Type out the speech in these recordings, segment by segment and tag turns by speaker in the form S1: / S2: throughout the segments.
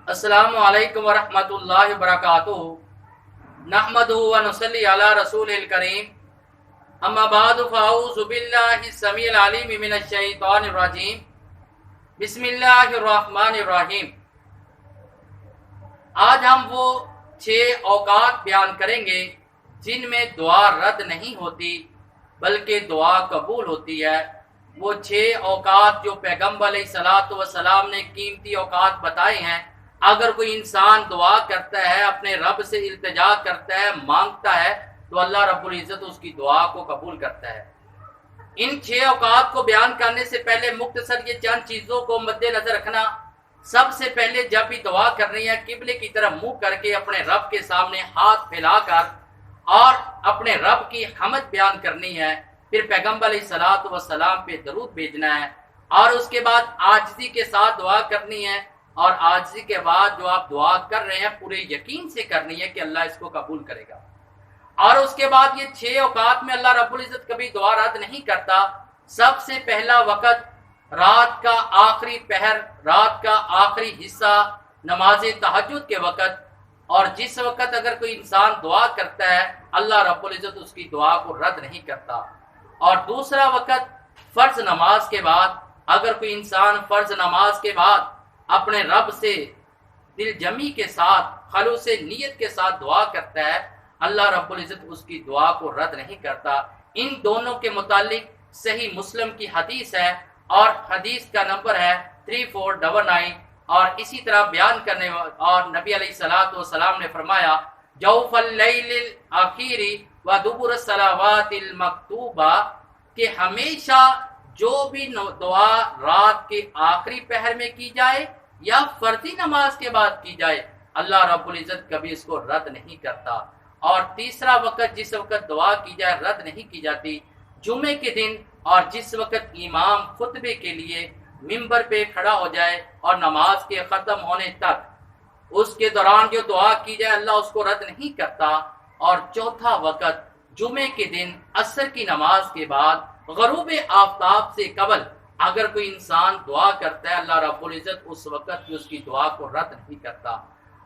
S1: السلام علیکم ورحمۃ اللہ وبرکاتہ۔ نحمدہ و نصلی علی رسول الکریم، اما بعد فاعوذ باللہ السمیع العلیم من الشیطان الرجیم، بسم اللہ الرحمن الرحیم۔ آج ہم وہ 6 اوقات بیان کریں گے جن میں دعا رد نہیں ہوتی بلکہ دعا قبول ہوتی ہے۔ وہ 6 اوقات جو پیغمبر علیہ الصلوۃ والسلام نے قیمتی اوقات بتائے ہیں، اگر کوئی انسان دعا کرتا ہے، اپنے رب سے التجا کرتا ہے، مانگتا ہے، تو اللہ رب العزت اس کی دعا کو قبول کرتا ہے۔ ان 6 اوقات کو بیان کرنے سے پہلے مختصر یہ چند چیزوں کو مد نظر رکھنا۔ سب سے پہلے جب بھی دعا کرنی ہے، قبلے کی طرف منہ کر کے اپنے رب کے سامنے ہاتھ پھیلا کر اور اپنے رب کی حمد بیان کرنی ہے، پھر پیغمبر علیہ الصلوۃ والسلام پہ درود بھیجنا ہے، اور اس کے بعد عاجزی کے ساتھ دعا کرنی ہے، اور عاجزی کے بعد جو آپ دعا کر رہے ہیں پورے یقین سے کرنی ہے کہ اللہ اس کو قبول کرے گا۔ اور اس کے بعد یہ 6 اوقات میں اللہ رب العزت کبھی دعا رد نہیں کرتا۔ سب سے پہلا وقت رات کا آخری پہر، رات کا آخری حصہ، نماز تہجد کے وقت، اور جس وقت اگر کوئی انسان دعا کرتا ہے اللہ رب العزت اس کی دعا کو رد نہیں کرتا۔ اور دوسرا وقت فرض نماز کے بعد، اگر کوئی انسان فرض نماز کے بعد اپنے رب سے دل جمی کے ساتھ، خلوص نیت کے ساتھ دعا کرتا ہے، اللہ رب العزت اس کی دعا کو رد نہیں کرتا۔ ان دونوں کے متعلق صحیح مسلم کی حدیث ہے، اور حدیث کا نمبر ہے 3499، اور اسی طرح بیان کرنے اور نبی علیہ الصلوۃ والسلام نے فرمایا، جوف اللیل الاخیر و دبر الصلوات المکتوبہ، کہ ہمیشہ جو بھی دعا رات کے آخری پہر میں کی جائے یا فرضی نماز کے بعد کی جائے، اللہ رب العزت کبھی اس کو رد نہیں کرتا۔ اور تیسرا وقت جس وقت دعا کی جائے رد نہیں کی جاتی، جمعے کے دن، اور جس وقت امام خطبے کے لیے ممبر پہ کھڑا ہو جائے اور نماز کے ختم ہونے تک اس کے دوران جو دعا کی جائے اللہ اس کو رد نہیں کرتا۔ اور چوتھا وقت جمعے کے دن عصر کی نماز کے بعد غروب آفتاب سے قبل اگر کوئی انسان دعا کرتا ہے اللہ رب العزت اس وقت بھی اس کی دعا کو رد نہیں کرتا۔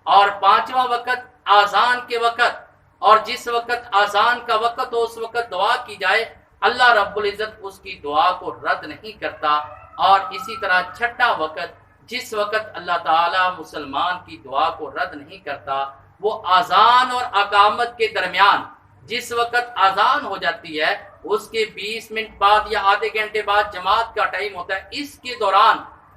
S1: اور پانچواں وقت آذان کے وقت، اور جس وقت آذان کا وقت ہو اس وقت دعا کی جائے اللہ رب العزت اس کی دعا کو رد نہیں کرتا۔ اور اسی طرح چھٹا وقت جس وقت اللہ تعالی مسلمان کی دعا کو رد نہیں کرتا، وہ آذان اور اقامت کے درمیان، جس وقت آذان ہو جاتی ہے اس کے 20 منٹ بعد یا آدھے گھنٹے بعد جماعت کا ٹائم ہوتا ہے، اس کے دوران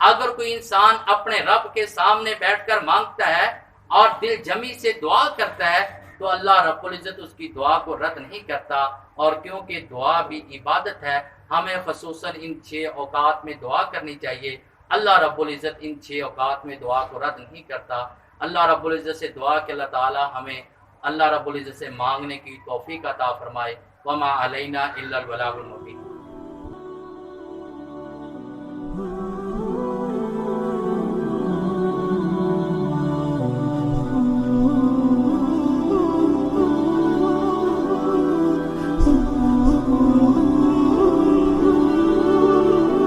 S1: اگر کوئی انسان اپنے رب کے سامنے بیٹھ کر مانگتا ہے اور دل جمی سے دعا کرتا ہے تو اللہ رب العزت اس کی دعا کو رد نہیں کرتا۔ اور کیونکہ دعا بھی عبادت ہے، ہمیں خصوصاً ان 6 اوقات میں دعا کرنی چاہیے۔ اللہ رب العزت ان 6 اوقات میں دعا کو رد نہیں کرتا۔ اللہ رب العزت سے دعا کہ اللہ تعالی ہمیں اللہ رب العزت سے مانگنے کی توفیق عطا فرمائے۔ وما علینا الا البلاغ المبین۔